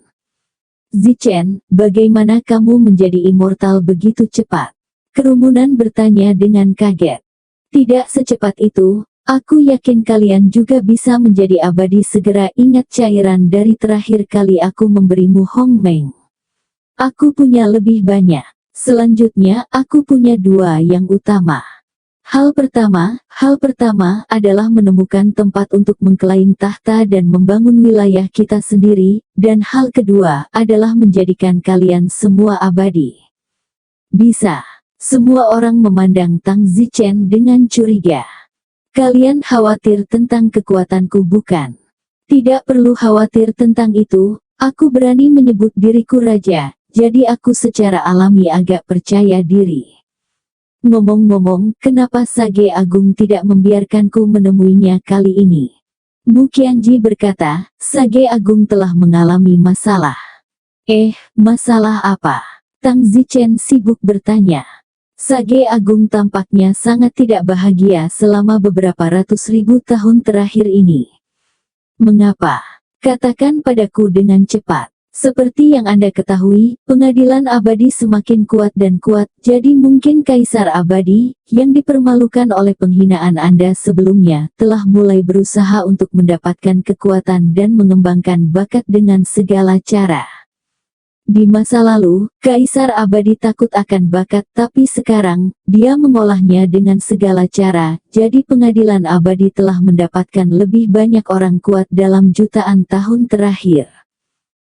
Zichen, bagaimana kamu menjadi immortal begitu cepat? Kerumunan bertanya dengan kaget. Tidak secepat itu. Aku yakin kalian juga bisa menjadi abadi segera, ingat cairan dari terakhir kali aku memberimu Hong Meng. Aku punya lebih banyak. Selanjutnya aku punya 2 yang utama. Hal pertama adalah menemukan tempat untuk mengklaim tahta dan membangun wilayah kita sendiri, dan hal kedua adalah menjadikan kalian semua abadi. Bisa. Semua orang memandang Tang Zichen dengan curiga. Kalian khawatir tentang kekuatanku bukan? Tidak perlu khawatir tentang itu, aku berani menyebut diriku raja, jadi aku secara alami agak percaya diri. Ngomong-ngomong, kenapa Sage Agung tidak membiarkanku menemuinya kali ini? Mu Qianji berkata, Sage Agung telah mengalami masalah. Masalah apa? Tang Zichen sibuk bertanya. Sage Agung tampaknya sangat tidak bahagia selama beberapa ratus ribu tahun terakhir ini. Mengapa? Katakan padaku dengan cepat. Seperti yang Anda ketahui, pengadilan abadi semakin kuat dan kuat, jadi mungkin Kaisar Abadi, yang dipermalukan oleh penghinaan Anda sebelumnya, telah mulai berusaha untuk mendapatkan kekuatan dan mengembangkan bakat dengan segala cara. Di masa lalu, Kaisar Abadi takut akan bakat, tapi sekarang, dia mengolahnya dengan segala cara, jadi pengadilan abadi telah mendapatkan lebih banyak orang kuat dalam jutaan tahun terakhir.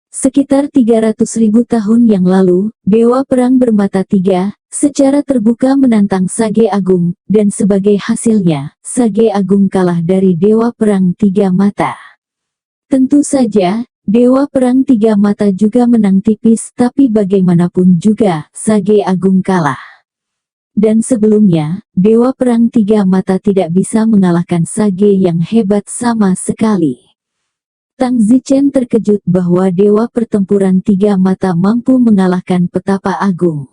Sekitar 300.000 tahun yang lalu, Dewa Perang Bermata Tiga, secara terbuka menantang Sage Agung, dan sebagai hasilnya, Sage Agung kalah dari Dewa Perang Tiga Mata. Tentu saja, Dewa Perang Tiga Mata juga menang tipis, tapi bagaimanapun juga, Sage Agung kalah. Dan sebelumnya, Dewa Perang Tiga Mata tidak bisa mengalahkan Sage yang hebat sama sekali. Tang Zichen terkejut bahwa Dewa Pertempuran Tiga Mata mampu mengalahkan Petapa Agung.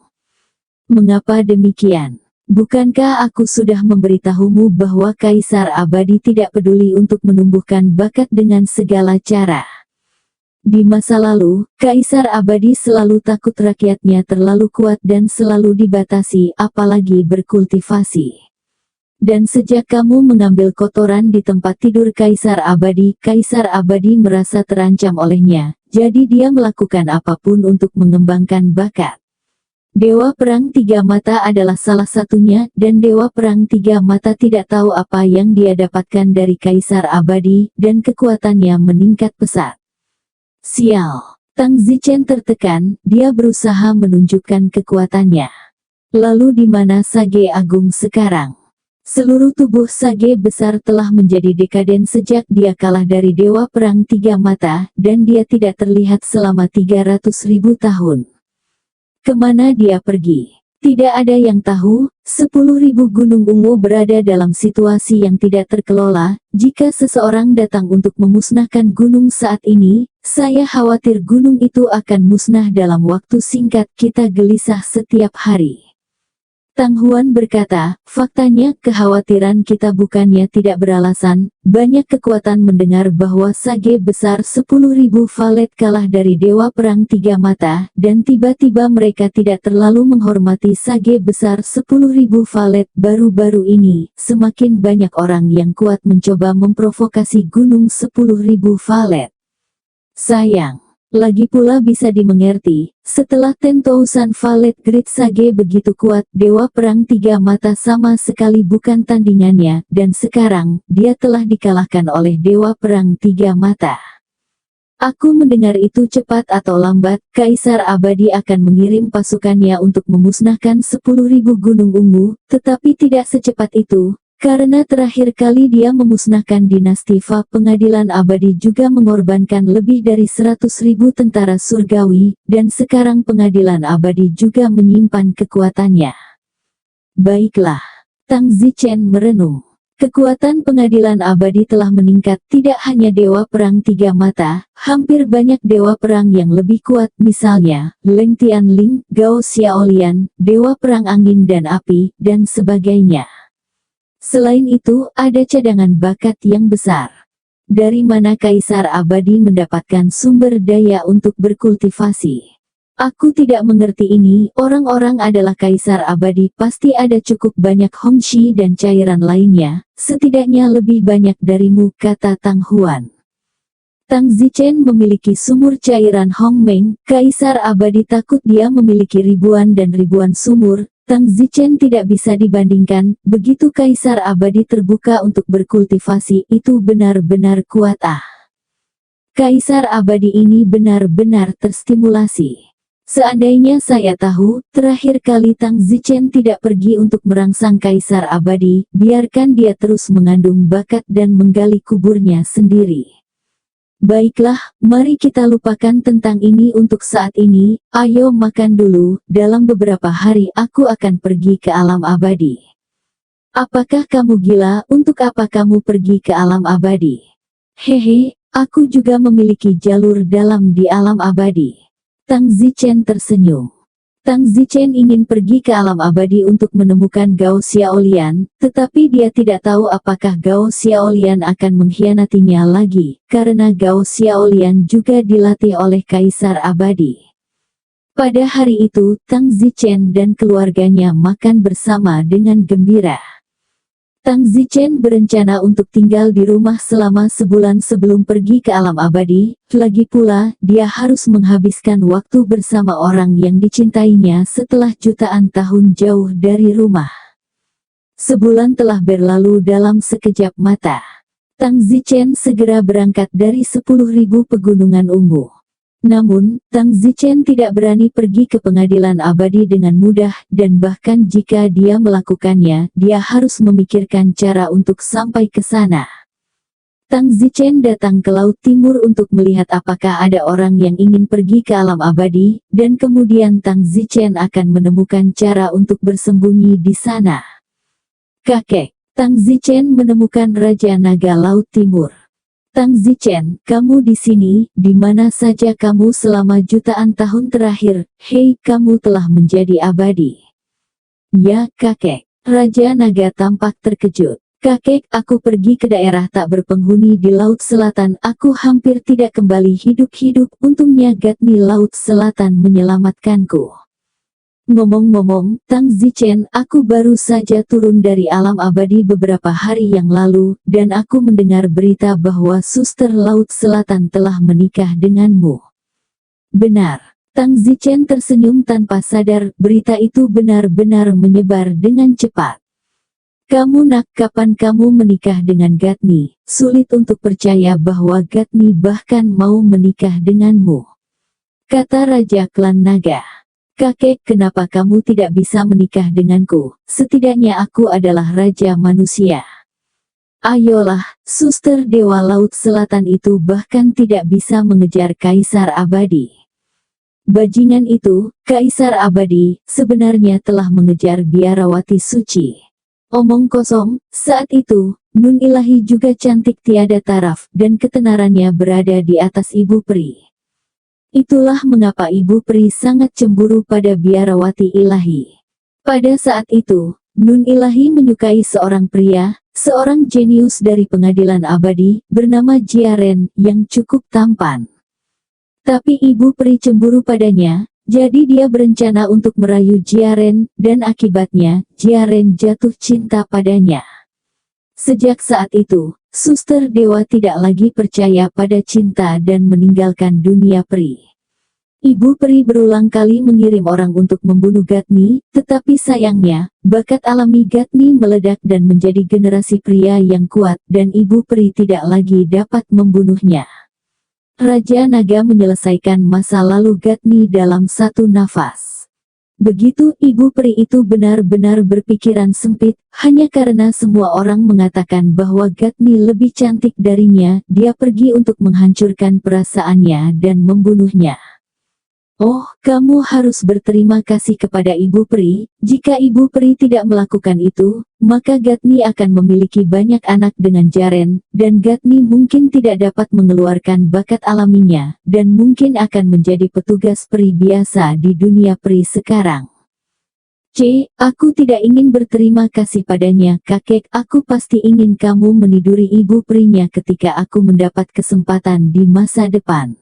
Mengapa demikian? Bukankah aku sudah memberitahumu bahwa Kaisar Abadi tidak peduli untuk menumbuhkan bakat dengan segala cara? Di masa lalu, Kaisar Abadi selalu takut rakyatnya terlalu kuat dan selalu dibatasi, apalagi berkultivasi. Dan sejak kamu mengambil kotoran di tempat tidur Kaisar Abadi merasa terancam olehnya, jadi dia melakukan apapun untuk mengembangkan bakat. Dewa Perang Tiga Mata adalah salah satunya, dan Dewa Perang Tiga Mata tidak tahu apa yang dia dapatkan dari Kaisar Abadi, dan kekuatannya meningkat pesat. Sial! Tang Zichen tertekan, dia berusaha menunjukkan kekuatannya. Lalu di mana Sage Agung sekarang? Seluruh tubuh Sage besar telah menjadi dekaden sejak dia kalah dari Dewa Perang Tiga Mata, dan dia tidak terlihat selama 300.000 tahun. Kemana dia pergi? Tidak ada yang tahu. 10.000 gunung ungu berada dalam situasi yang tidak terkelola. Jika seseorang datang untuk memusnahkan gunung saat ini, saya khawatir gunung itu akan musnah dalam waktu singkat. Kita gelisah setiap hari. Tang Huan berkata, faktanya kekhawatiran kita bukannya tidak beralasan. Banyak kekuatan mendengar bahwa Sage besar 10.000 valet kalah dari Dewa Perang Tiga Mata, dan tiba-tiba mereka tidak terlalu menghormati Sage besar 10.000 valet. Baru-baru ini, semakin banyak orang yang kuat mencoba memprovokasi gunung 10.000 valet. Sayang. Lagi pula bisa dimengerti, setelah 10,000 valet Great Sage begitu kuat, Dewa Perang Tiga Mata sama sekali bukan tandingannya, dan sekarang, dia telah dikalahkan oleh Dewa Perang Tiga Mata. Aku mendengar itu cepat atau lambat, Kaisar Abadi akan mengirim pasukannya untuk memusnahkan 10.000 gunung ungu, tetapi tidak secepat itu. Karena terakhir kali dia memusnahkan dinasti Fa, pengadilan abadi juga mengorbankan lebih dari 100.000 tentara surgawi, dan sekarang pengadilan abadi juga menyimpan kekuatannya. Baiklah. Tang Zichen merenung. Kekuatan pengadilan abadi telah meningkat, tidak hanya Dewa Perang Tiga Mata, hampir banyak Dewa Perang yang lebih kuat, misalnya, Leng Tianling, Gao Xiaolian, Dewa Perang Angin dan Api, dan sebagainya. Selain itu, ada cadangan bakat yang besar. Dari mana Kaisar Abadi mendapatkan sumber daya untuk berkultivasi? Aku tidak mengerti ini. Orang-orang adalah Kaisar Abadi, pasti ada cukup banyak hongxi dan cairan lainnya, setidaknya lebih banyak darimu, kata Tang Huan. Tang Zichen memiliki sumur cairan Hongmeng. Kaisar Abadi takut dia memiliki ribuan dan ribuan sumur, Tang Zichen tidak bisa dibandingkan, begitu Kaisar Abadi terbuka untuk berkultivasi itu benar-benar kuat Kaisar Abadi ini benar-benar terstimulasi. Seandainya saya tahu, terakhir kali Tang Zichen tidak pergi untuk merangsang Kaisar Abadi, biarkan dia terus mengandung bakat dan menggali kuburnya sendiri. Baiklah, mari kita lupakan tentang ini untuk saat ini, ayo makan dulu, dalam beberapa hari aku akan pergi ke alam abadi. Apakah kamu gila? Untuk apa kamu pergi ke alam abadi? Hehe, aku juga memiliki jalur dalam di alam abadi. Tang Zichen tersenyum. Tang Zichen ingin pergi ke alam abadi untuk menemukan Gao Xiaolian, tetapi dia tidak tahu apakah Gao Xiaolian akan mengkhianatinya lagi, karena Gao Xiaolian juga dilatih oleh Kaisar Abadi. Pada hari itu, Tang Zichen dan keluarganya makan bersama dengan gembira. Tang Zichen berencana untuk tinggal di rumah selama sebulan sebelum pergi ke alam abadi, lagi pula, dia harus menghabiskan waktu bersama orang yang dicintainya setelah jutaan tahun jauh dari rumah. Sebulan telah berlalu dalam sekejap mata. Tang Zichen segera berangkat dari 10.000 pegunungan ungu. Namun, Tang Zichen tidak berani pergi ke pengadilan abadi dengan mudah, dan bahkan jika dia melakukannya, dia harus memikirkan cara untuk sampai ke sana. Tang Zichen datang ke Laut Timur untuk melihat apakah ada orang yang ingin pergi ke alam abadi, dan kemudian Tang Zichen akan menemukan cara untuk bersembunyi di sana. Kakek, Tang Zichen menemukan Raja Naga Laut Timur. Tang Zichen, kamu di sini, di mana saja kamu selama jutaan tahun terakhir, hei kamu telah menjadi abadi. Ya kakek, Raja Naga tampak terkejut. Kakek, aku pergi ke daerah tak berpenghuni di Laut Selatan, aku hampir tidak kembali hidup-hidup, untungnya Gatni Laut Selatan menyelamatkanku. Ngomong-ngomong, Tang Zichen, aku baru saja turun dari alam abadi beberapa hari yang lalu, dan aku mendengar berita bahwa Suster Laut Selatan telah menikah denganmu. Benar. Tang Zichen tersenyum tanpa sadar, berita itu benar-benar menyebar dengan cepat. Kamu nak, kapan kamu menikah dengan Gatni? Sulit untuk percaya bahwa Gatni bahkan mau menikah denganmu. Kata Raja Klan Naga. Kakek, kenapa kamu tidak bisa menikah denganku? Setidaknya aku adalah Raja Manusia. Ayolah, Suster Dewa Laut Selatan itu bahkan tidak bisa mengejar Kaisar Abadi. Bajingan itu, Kaisar Abadi, sebenarnya telah mengejar biarawati suci. Omong kosong, saat itu, Nun Ilahi juga cantik tiada taraf, dan ketenarannya berada di atas Ibu Peri. Itulah mengapa Ibu Peri sangat cemburu pada biarawati ilahi. Pada saat itu, Nun Ilahi menyukai seorang pria, seorang jenius dari pengadilan abadi, bernama Jiaren, yang cukup tampan. Tapi Ibu Peri cemburu padanya, jadi dia berencana untuk merayu Jiaren, dan akibatnya, Jiaren jatuh cinta padanya. Sejak saat itu, Suster Dewa tidak lagi percaya pada cinta dan meninggalkan dunia peri. Ibu Peri berulang kali mengirim orang untuk membunuh Gatni, tetapi sayangnya, bakat alami Gatni meledak dan menjadi generasi pria yang kuat, dan Ibu Peri tidak lagi dapat membunuhnya. Raja Naga menyelesaikan masa lalu Gatni dalam satu nafas. Begitu Ibu Peri itu benar-benar berpikiran sempit, hanya karena semua orang mengatakan bahwa Gatni lebih cantik darinya, dia pergi untuk menghancurkan perasaannya dan membunuhnya. Oh, kamu harus berterima kasih kepada Ibu Peri, jika Ibu Peri tidak melakukan itu, maka Gatni akan memiliki banyak anak dengan Jaren, dan Gatni mungkin tidak dapat mengeluarkan bakat alaminya, dan mungkin akan menjadi petugas peri biasa di dunia peri sekarang. Aku tidak ingin berterima kasih padanya, kakek, aku pasti ingin kamu meniduri Ibu Perinya ketika aku mendapat kesempatan di masa depan.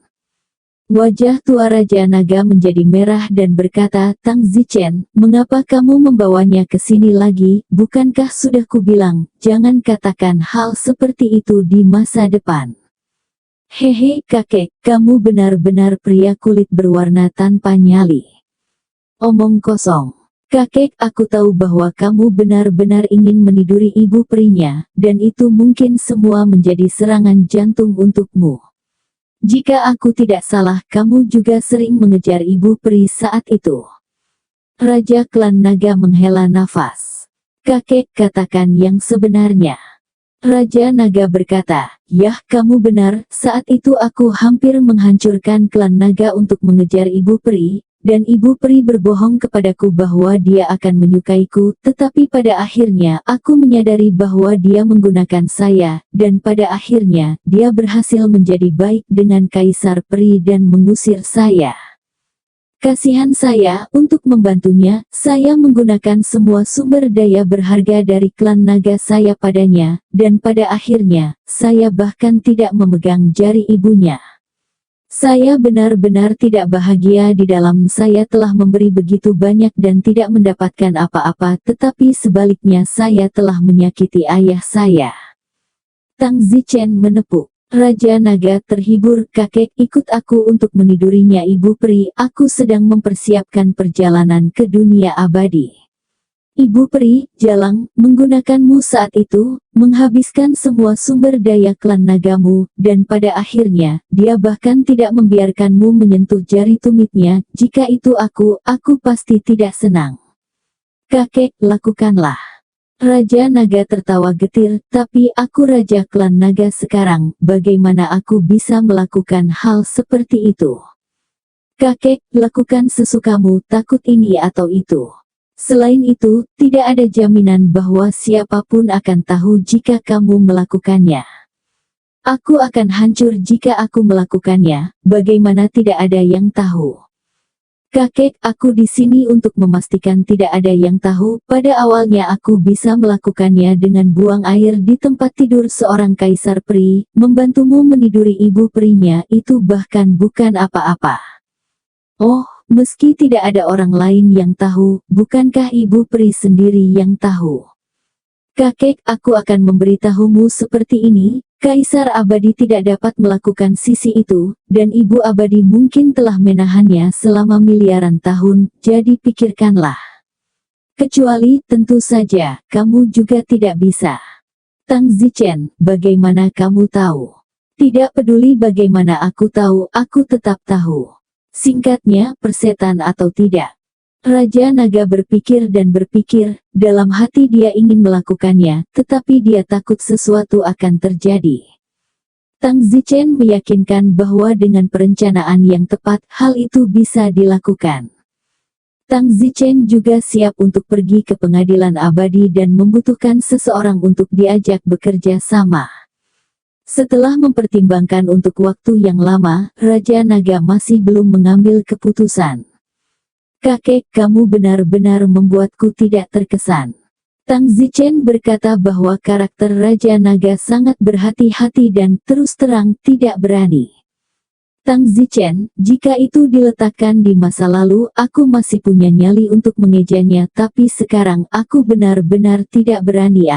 Wajah tua Raja Naga menjadi merah dan berkata, Tang Zichen, mengapa kamu membawanya ke sini lagi? Bukankah sudah kubilang, jangan katakan hal seperti itu di masa depan. Hehe kakek, kamu benar-benar pria kulit berwarna tanpa nyali. Omong kosong. Kakek, aku tahu bahwa kamu benar-benar ingin meniduri ibu perinya, dan itu mungkin semua menjadi serangan jantung untukmu. Jika aku tidak salah, kamu juga sering mengejar ibu peri saat itu. Raja Klan Naga menghela nafas. Kakek, katakan yang sebenarnya. Raja Naga berkata, "Yah, kamu benar, saat itu aku hampir menghancurkan klan naga untuk mengejar ibu peri, dan ibu peri berbohong kepadaku bahwa dia akan menyukaiku, tetapi pada akhirnya aku menyadari bahwa dia menggunakan saya, dan pada akhirnya dia berhasil menjadi baik dengan Kaisar Peri dan mengusir saya. Kasihan saya, untuk membantunya, saya menggunakan semua sumber daya berharga dari klan naga saya padanya, dan pada akhirnya, saya bahkan tidak memegang jari ibunya. Saya benar-benar tidak bahagia di dalam saya telah memberi begitu banyak dan tidak mendapatkan apa-apa, tetapi sebaliknya saya telah menyakiti ayah saya." Tang Zichen menepuk. Raja Naga terhibur. "Kakek, ikut aku untuk menidurinya ibu peri, aku sedang mempersiapkan perjalanan ke dunia abadi." Ibu peri, Jalang, menggunakanmu saat itu, menghabiskan semua sumber daya klan nagamu, dan pada akhirnya, dia bahkan tidak membiarkanmu menyentuh jari tumitnya. Jika itu aku pasti tidak senang. Kakek, lakukanlah. Raja Naga tertawa getir, "Tapi aku Raja Klan Naga sekarang, bagaimana aku bisa melakukan hal seperti itu?" Kakek, lakukan sesukamu, takut ini atau itu. Selain itu, tidak ada jaminan bahwa siapapun akan tahu jika kamu melakukannya. Aku akan hancur jika aku melakukannya, bagaimana tidak ada yang tahu? Kakek, aku di sini untuk memastikan tidak ada yang tahu. Pada awalnya aku bisa melakukannya dengan buang air di tempat tidur seorang kaisar peri, membantumu meniduri ibu perinya, itu bahkan bukan apa-apa. Oh, meski tidak ada orang lain yang tahu, bukankah ibu peri sendiri yang tahu? Kakek, aku akan memberitahumu seperti ini. Kaisar Abadi tidak dapat melakukan sisi itu, dan Ibu Abadi mungkin telah menahannya selama miliaran tahun, jadi pikirkanlah. Kecuali, tentu saja, kamu juga tidak bisa. Tang Zichen, bagaimana kamu tahu? Tidak peduli bagaimana aku tahu, aku tetap tahu. Singkatnya, persetan atau tidak. Raja Naga berpikir dan berpikir, dalam hati dia ingin melakukannya, tetapi dia takut sesuatu akan terjadi. Tang Zichen meyakinkan bahwa dengan perencanaan yang tepat, hal itu bisa dilakukan. Tang Zichen juga siap untuk pergi ke pengadilan abadi dan membutuhkan seseorang untuk diajak bekerja sama. Setelah mempertimbangkan untuk waktu yang lama, Raja Naga masih belum mengambil keputusan. Kakek, kamu benar-benar membuatku tidak terkesan. Tang Zichen berkata bahwa karakter Raja Naga sangat berhati-hati dan terus terang tidak berani. Tang Zichen, jika itu diletakkan di masa lalu, aku masih punya nyali untuk mengejanya, tapi sekarang aku benar-benar tidak berani.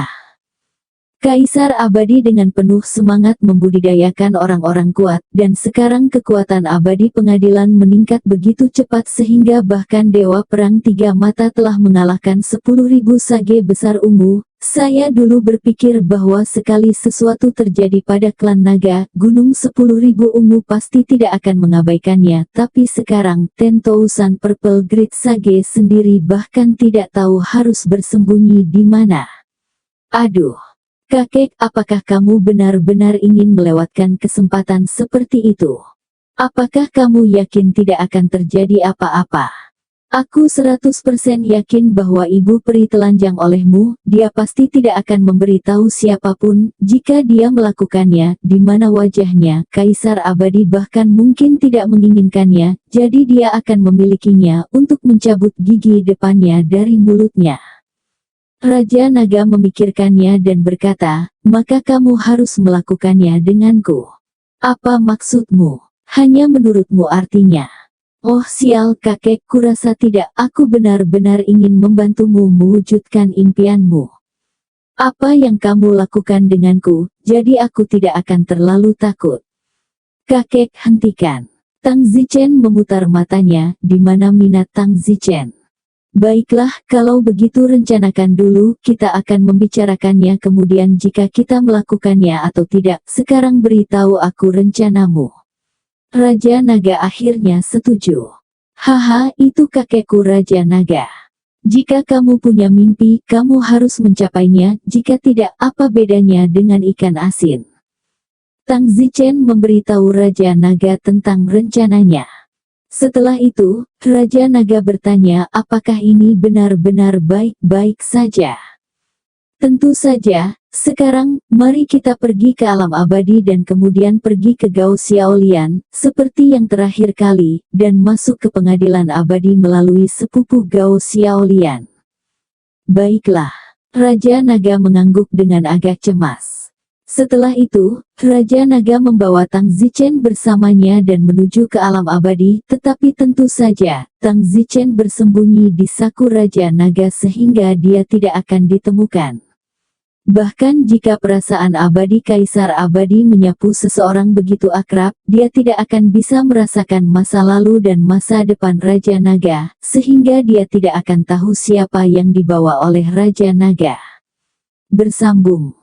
Kaisar Abadi dengan penuh semangat membudidayakan orang-orang kuat, dan sekarang kekuatan abadi pengadilan meningkat begitu cepat sehingga bahkan Dewa Perang Tiga Mata telah mengalahkan 10.000 sage besar ungu. Saya dulu berpikir bahwa sekali sesuatu terjadi pada klan naga, Gunung 10.000 ungu pasti tidak akan mengabaikannya, tapi sekarang, 10,000 Purple Great Sage sendiri bahkan tidak tahu harus bersembunyi di mana. Aduh. Kakek, apakah kamu benar-benar ingin melewatkan kesempatan seperti itu? Apakah kamu yakin tidak akan terjadi apa-apa? Aku 100% yakin bahwa ibu peri telanjang olehmu, dia pasti tidak akan memberitahu siapapun, jika dia melakukannya, di mana wajahnya, Kaisar Abadi bahkan mungkin tidak menginginkannya, jadi dia akan memilikinya untuk mencabut gigi depannya dari mulutnya. Raja Naga memikirkannya dan berkata, maka kamu harus melakukannya denganku. Apa maksudmu? Hanya menurutmu artinya? Oh sial kakek, kurasa tidak, aku benar-benar ingin membantumu mewujudkan impianmu. Apa yang kamu lakukan denganku, jadi aku tidak akan terlalu takut. Kakek, hentikan. Tang Zichen memutar matanya, di mana minat Tang Zichen. Baiklah, kalau begitu rencanakan dulu, kita akan membicarakannya kemudian jika kita melakukannya atau tidak. Sekarang beritahu aku rencanamu. Raja Naga akhirnya setuju. Haha, itu kakekku Raja Naga. Jika kamu punya mimpi, kamu harus mencapainya, jika tidak, apa bedanya dengan ikan asin? Tang Zichen memberitahu Raja Naga tentang rencananya. Setelah itu, Raja Naga bertanya apakah ini benar-benar baik-baik saja. Tentu saja, sekarang, mari kita pergi ke alam abadi dan kemudian pergi ke Gao Xiaolian, seperti yang terakhir kali, dan masuk ke pengadilan abadi melalui sepupu Gao Xiaolian. Baiklah, Raja Naga mengangguk dengan agak cemas. Setelah itu, Raja Naga membawa Tang Zichen bersamanya dan menuju ke alam abadi, tetapi tentu saja, Tang Zichen bersembunyi di saku Raja Naga sehingga dia tidak akan ditemukan. Bahkan jika perasaan abadi Kaisar Abadi menyapu seseorang begitu akrab, dia tidak akan bisa merasakan masa lalu dan masa depan Raja Naga, sehingga dia tidak akan tahu siapa yang dibawa oleh Raja Naga. Bersambung.